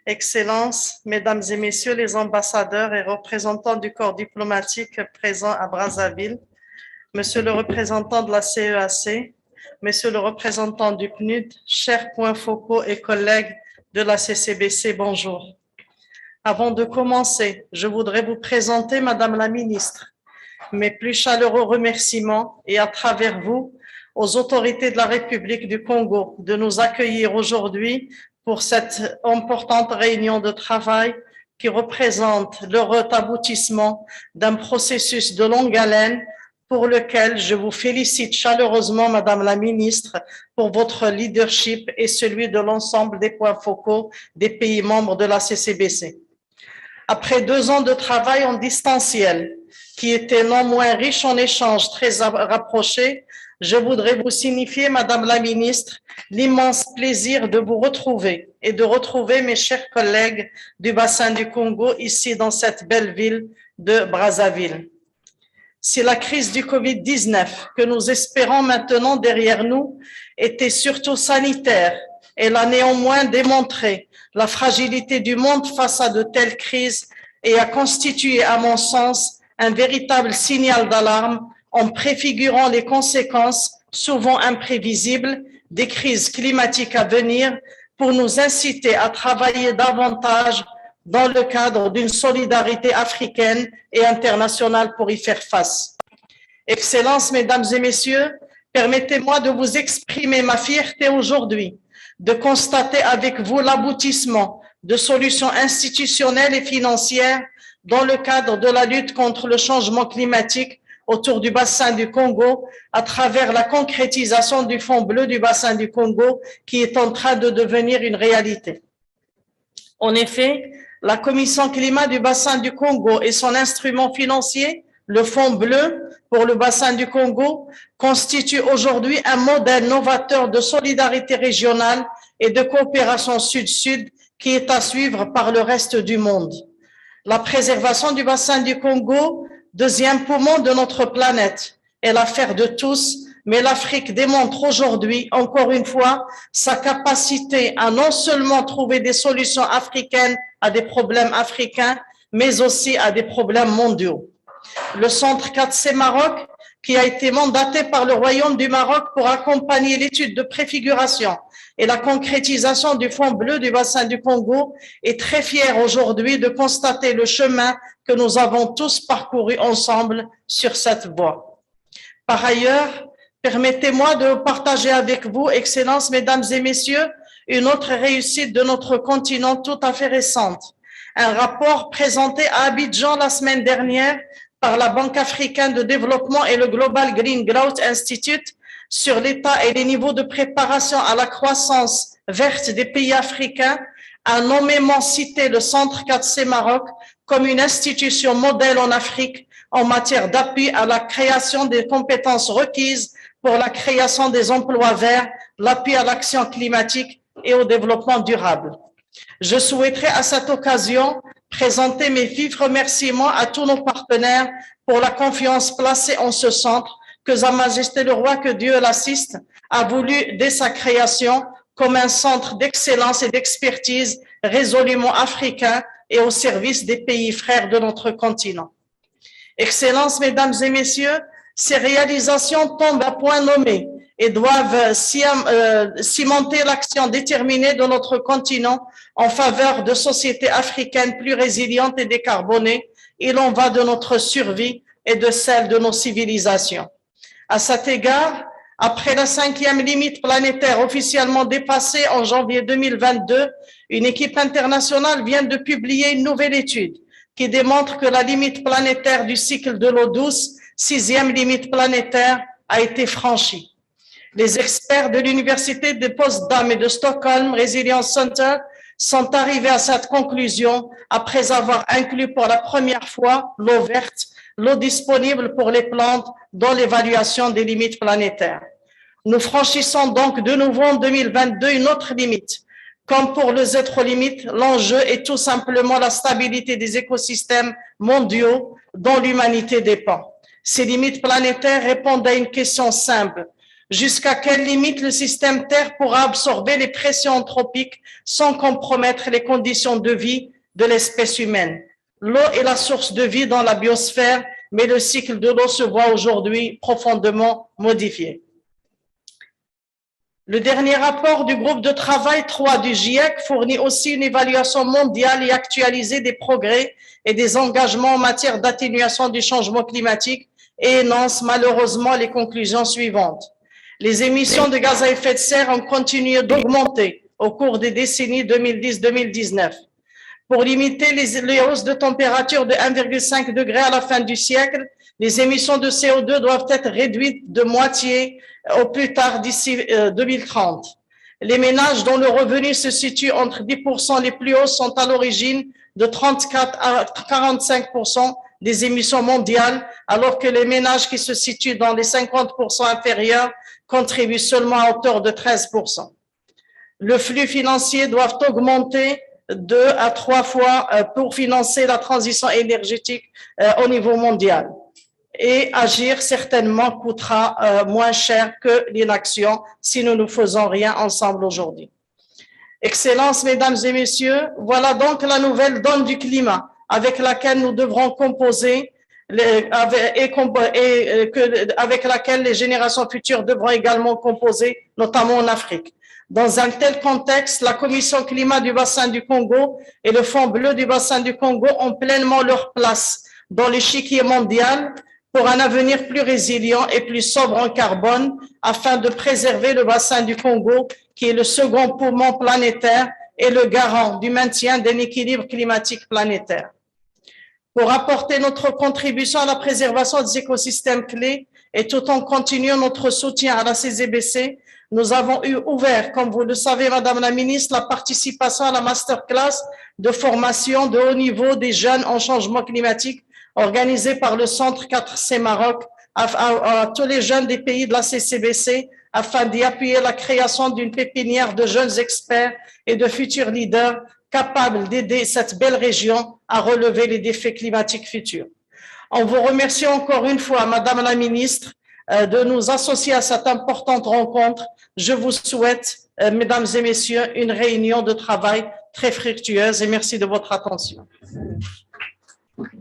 Excellences, Mesdames et Messieurs les ambassadeurs et représentants du corps diplomatique présents à Brazzaville, Monsieur le représentant de la CEAC, Monsieur le représentant du PNUD, chers points focaux et collègues de la CCBC, bonjour. Avant de commencer, je voudrais vous présenter Madame la Ministre, mes plus chaleureux remerciements et à travers vous, aux autorités de la République du Congo de nous accueillir aujourd'hui pour cette importante réunion de travail qui représente l'heureux aboutissement d'un processus de longue haleine pour lequel je vous félicite chaleureusement, Madame la Ministre, pour votre leadership et celui de l'ensemble des points focaux des pays membres de la CCBC. Après 2 ans de travail en distanciel, qui était non moins riche en échanges très rapprochés, je voudrais vous signifier, Madame la Ministre, l'immense plaisir de vous retrouver et de retrouver mes chers collègues du bassin du Congo ici dans cette belle ville de Brazzaville. Si la crise du Covid-19 que nous espérons maintenant derrière nous était surtout sanitaire, elle a néanmoins démontré la fragilité du monde face à de telles crises et a constitué, à mon sens, un véritable signal d'alarme en préfigurant les conséquences souvent imprévisibles des crises climatiques à venir pour nous inciter à travailler davantage dans le cadre d'une solidarité africaine et internationale pour y faire face. Excellences, Mesdames et Messieurs, permettez-moi de vous exprimer ma fierté aujourd'hui de constater avec vous l'aboutissement de solutions institutionnelles et financières dans le cadre de la lutte contre le changement climatique autour du bassin du Congo à travers la concrétisation du Fonds bleu du bassin du Congo qui est en train de devenir une réalité. En effet, la Commission climat du bassin du Congo et son instrument financier, le Fonds bleu pour le bassin du Congo, constituent aujourd'hui un modèle novateur de solidarité régionale et de coopération sud-sud qui est à suivre par le reste du monde. La préservation du bassin du Congo, deuxième poumon de notre planète, est l'affaire de tous, mais l'Afrique démontre aujourd'hui, encore une fois, sa capacité à non seulement trouver des solutions africaines à des problèmes africains, mais aussi à des problèmes mondiaux. Le Centre 4C Maroc, qui a été mandaté par le Royaume du Maroc pour accompagner l'étude de préfiguration et la concrétisation du Fonds bleu du bassin du Congo, est très fier aujourd'hui de constater le chemin que nous avons tous parcouru ensemble sur cette voie. Par ailleurs, permettez-moi de partager avec vous, Excellences, Mesdames et Messieurs, une autre réussite de notre continent tout à fait récente. Un rapport présenté à Abidjan la semaine dernière par la Banque africaine de développement et le Global Green Growth Institute sur l'état et les niveaux de préparation à la croissance verte des pays africains a nommément cité le Centre 4C Maroc comme une institution modèle en Afrique en matière d'appui à la création des compétences requises pour la création des emplois verts, l'appui à l'action climatique et au développement durable. Je souhaiterais à cette occasion présenter mes vifs remerciements à tous nos partenaires pour la confiance placée en ce centre que Sa Majesté le Roi, que Dieu l'assiste, a voulu dès sa création comme un centre d'excellence et d'expertise résolument africain et au service des pays frères de notre continent. Excellences, Mesdames et Messieurs, ces réalisations tombent à point nommé et doivent cimenter l'action déterminée de notre continent en faveur de sociétés africaines plus résilientes et décarbonées. Il en va de notre survie et de celle de nos civilisations. À cet égard, après la 5e limite planétaire officiellement dépassée en janvier 2022, une équipe internationale vient de publier une nouvelle étude qui démontre que la limite planétaire du cycle de l'eau douce, 6e limite planétaire, a été franchie. Les experts de l'Université de Potsdam et de Stockholm Resilience Center sont arrivés à cette conclusion après avoir inclus pour la première fois l'eau verte, l'eau disponible pour les plantes dans l'évaluation des limites planétaires. Nous franchissons donc de nouveau en 2022 une autre limite. Comme pour le zéro limite, l'enjeu est tout simplement la stabilité des écosystèmes mondiaux dont l'humanité dépend. Ces limites planétaires répondent à une question simple. Jusqu'à quelle limite le système Terre pourra absorber les pressions anthropiques sans compromettre les conditions de vie de l'espèce humaine? L'eau est la source de vie dans la biosphère, mais le cycle de l'eau se voit aujourd'hui profondément modifié. Le dernier rapport du groupe de travail 3 du GIEC fournit aussi une évaluation mondiale et actualisée des progrès et des engagements en matière d'atténuation du changement climatique et énonce malheureusement les conclusions suivantes. Les émissions de gaz à effet de serre ont continué d'augmenter au cours des décennies 2010-2019. Pour limiter les hausses de température de 1,5 degré à la fin du siècle, les émissions de CO2 doivent être réduites de moitié au plus tard d'ici 2030. Les ménages dont le revenu se situe entre 10% les plus hauts sont à l'origine de 34 à 45% des émissions mondiales, alors que les ménages qui se situent dans les 50% inférieurs contribuent seulement à hauteur de 13%. Le flux financier doit augmenter 2 à 3 fois pour financer la transition énergétique au niveau mondial. Et agir certainement coûtera moins cher que l'inaction si nous ne faisons rien ensemble aujourd'hui. Excellences, mesdames et messieurs, voilà donc la nouvelle donne du climat avec laquelle nous devrons composer avec laquelle les générations futures devront également composer, notamment en Afrique. Dans un tel contexte, la Commission climat du bassin du Congo et le Fonds bleu du bassin du Congo ont pleinement leur place dans l'échiquier mondial pour un avenir plus résilient et plus sobre en carbone afin de préserver le bassin du Congo qui est le second poumon planétaire et le garant du maintien d'un équilibre climatique planétaire. Pour apporter notre contribution à la préservation des écosystèmes clés et tout en continuant notre soutien à la CZBC, nous avons ouvert, comme vous le savez, Madame la Ministre, la participation à la masterclass de formation de haut niveau des jeunes en changement climatique organisée par le Centre 4C Maroc à tous les jeunes des pays de la CCBC afin d'y appuyer la création d'une pépinière de jeunes experts et de futurs leaders capables d'aider cette belle région à relever les défis climatiques futurs. On vous remercie encore une fois, Madame la Ministre, de nous associer à cette importante rencontre. Je vous souhaite, Mesdames et Messieurs, une réunion de travail très fructueuse et merci de votre attention.